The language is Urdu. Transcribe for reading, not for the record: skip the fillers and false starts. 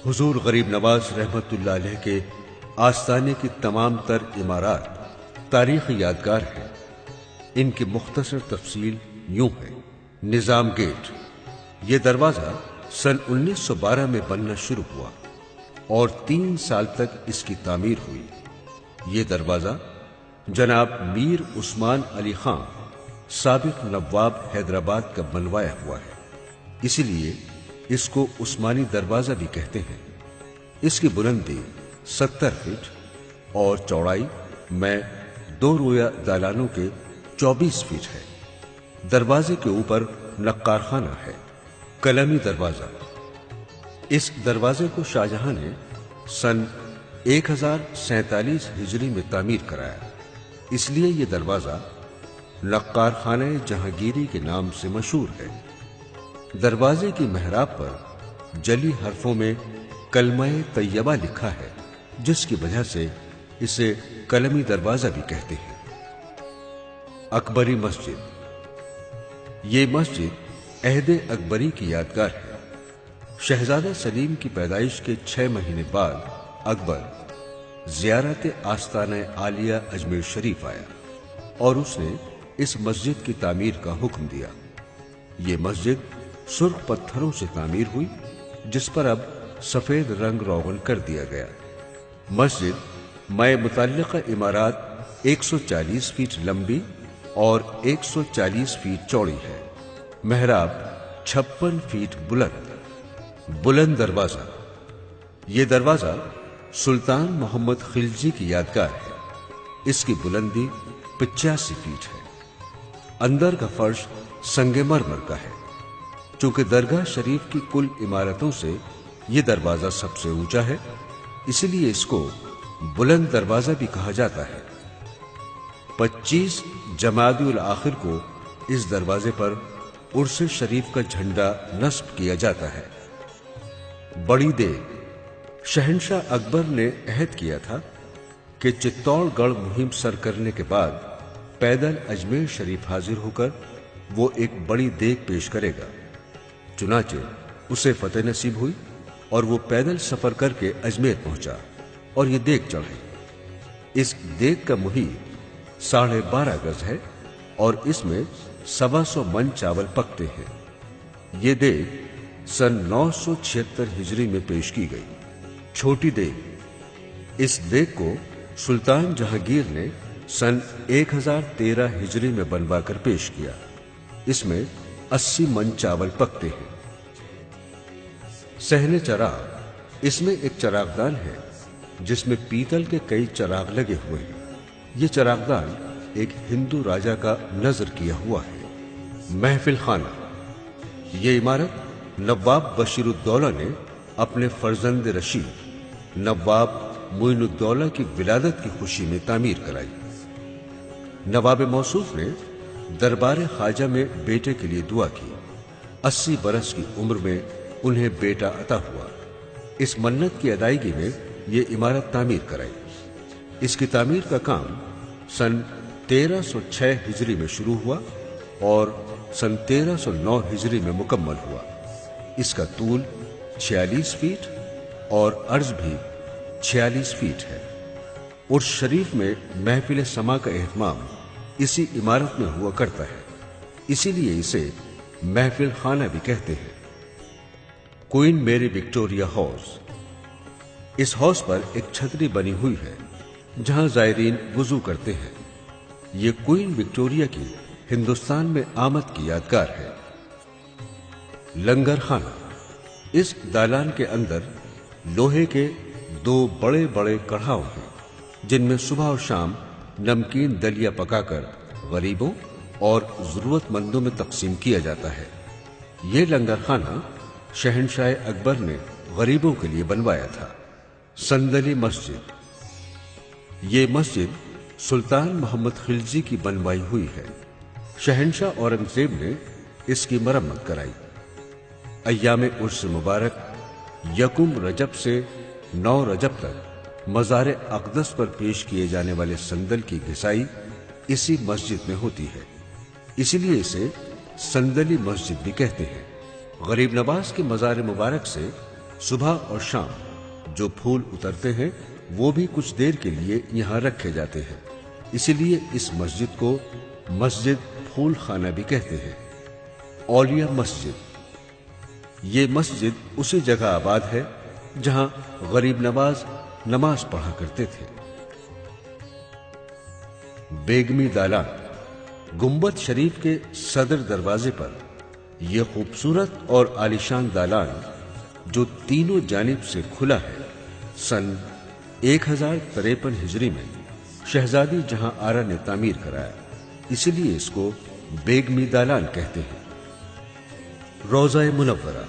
حضور غریب نواز رحمت اللہ علیہ کے آستانے کی تمام تر عمارات تاریخ یادگار ہیں۔ ان کی مختصر تفصیل یوں ہے۔ نظام گیٹ، یہ دروازہ سن 1912 میں بننا شروع ہوا اور 3 سال تک اس کی تعمیر ہوئی۔ یہ دروازہ جناب میر عثمان علی خان سابق نواب حیدرآباد کا بنوایا ہوا ہے، اسی لیے اس کو عثمانی دروازہ بھی کہتے ہیں۔ اس کی بلندی 70 فٹ اور چوڑائی میں 2 رویا دالانوں کے 24 فٹ ہے۔ دروازے کے اوپر نقار خانہ ہے۔ قلمی دروازہ، اس دروازے کو شاہجہاں نے سن 1047 ہجری میں تعمیر کرایا، اس لیے یہ دروازہ نقار خانہ جہانگیری کے نام سے مشہور ہے۔ دروازے کی محراب پر جلی حرفوں میں کلمہ طیبہ لکھا ہے، جس کی وجہ سے اسے قلمی دروازہ بھی کہتے ہیں۔ اکبری مسجد، یہ مسجد عہد اکبری کی یادگار ہے۔ شہزادہ سلیم کی پیدائش کے 6 مہینے بعد اکبر زیارت آستانہ عالیہ اجمیر شریف آیا اور اس نے اس مسجد کی تعمیر کا حکم دیا۔ یہ مسجد سرخ پتھروں سے تعمیر ہوئی، جس پر اب سفید رنگ روغن کر دیا گیا۔ مسجد میں متعلقہ عمارات 140 فٹ لمبی اور 140 فٹ چوڑی ہے۔ محراب 56 فٹ بلند دروازہ، یہ دروازہ سلطان محمد خلجی کی یادگار ہے۔ اس کی بلندی 85 فٹ ہے۔ اندر کا فرش سنگ مرمر کا ہے۔ چونکہ درگاہ شریف کی کل عمارتوں سے یہ دروازہ سب سے اونچا ہے، اس لیے اس کو بلند دروازہ بھی کہا جاتا ہے۔ 25 جمادی الاخر کو اس دروازے پر عرس شریف کا جھنڈا نصب کیا جاتا ہے۔ بڑی دیگ، شہنشاہ اکبر نے عہد کیا تھا کہ چتور گڑھ مہم سر کرنے کے بعد پیدل اجمیر شریف حاضر ہو کر وہ ایک بڑی دیگ پیش کرے گا۔ چنانچہ اسے فتح نصیب ہوئی اور وہ پیدل سفر کر کے اجمیر پہنچا اور یہ دیگ چڑھی۔ اس دیگ کا محیط 12.5 گز ہے اور اس میں 125 من چاول پکتے ہیں۔ یہ دیگ سن 976 ہجری میں پیش کی گئی۔ چھوٹی دیگ، اس دیگ کو سلطان جہانگیر نے سن 1013 ہجری میں بنوا کر پیش کیا۔ اس میں 80 من چاول پکتے ہیں۔ صحن چراغ، اس میں ایک چراغدان ہے جس میں پیتل کے کئی چراغ لگے ہوئے ہیں۔ یہ چراغدان ایک ہندو راجا کا نظر کیا ہوا ہے۔ محفل خانہ، یہ عمارت نواب بشیر الدولہ نے اپنے فرزند رشید نواب معین الدولہ کی ولادت کی خوشی میں تعمیر کرائی۔ نواب موصوف نے دربار خواجہ میں بیٹے کے لیے دعا کی۔ 80 برس کی عمر میں انہیں بیٹا عطا ہوا۔ اس منت کی ادائیگی میں یہ عمارت تعمیر کرائی۔ اس کی تعمیر کا کام سن 1306 ہجری میں شروع ہوا اور سن 1309 ہجری میں مکمل ہوا۔ اس کا طول 46 فٹ اور عرض بھی 46 فٹ ہے۔ عرس شریف میں محفل سما کا اہتمام اسی عمارت میں ہوا کرتا ہے، اسی لیے اسے محفل خانہ بھی کہتے ہیں۔ کوئین میری وکٹوریہ ہاؤس، اس ہاؤس پر ایک چھتری بنی ہوئی ہے جہاں زائرین وضو کرتے ہیں۔ یہ کوئین وکٹوریہ کی ہندوستان میں آمد کی یادگار ہے۔ لنگر خانہ، اس دالان کے اندر لوہے کے 2 بڑے بڑے کڑھاؤ ہیں جن میں صبح اور شام نمکین دلیا پکا کر غریبوں اور ضرورت مندوں میں تقسیم کیا جاتا ہے۔ یہ لنگر خانہ شہنشاہ اکبر نے غریبوں کے لیے بنوایا تھا۔ صندلی مسجد، یہ مسجد سلطان محمد خلجی کی بنوائی ہوئی ہے۔ شہنشاہ اورنگزیب نے اس کی مرمت کرائی۔ ایام عرس مبارک 1 رجب سے 9 رجب تک مزار اقدس پر پیش کیے جانے والے صندل کی گھسائی اسی مسجد میں ہوتی ہے، اسی لیے اسے صندلی مسجد بھی کہتے ہیں۔ غریب نواز کے مزار مبارک سے صبح اور شام جو پھول اترتے ہیں وہ بھی کچھ دیر کے لیے یہاں رکھے جاتے ہیں، اسی لیے اس مسجد کو مسجد پھول خانہ بھی کہتے ہیں۔ اولیاء مسجد، یہ مسجد اسی جگہ آباد ہے جہاں غریب نواز نماز پڑھا کرتے تھے۔ بیگمی دالان، گنبد شریف کے صدر دروازے پر یہ خوبصورت اور عالیشان دالان جو تینوں جانب سے کھلا ہے، سن 1053 ہجری میں شہزادی جہاں آرا نے تعمیر کرایا، اسی لیے اس کو بیگمی دالان کہتے ہیں۔ روضہ منورہ،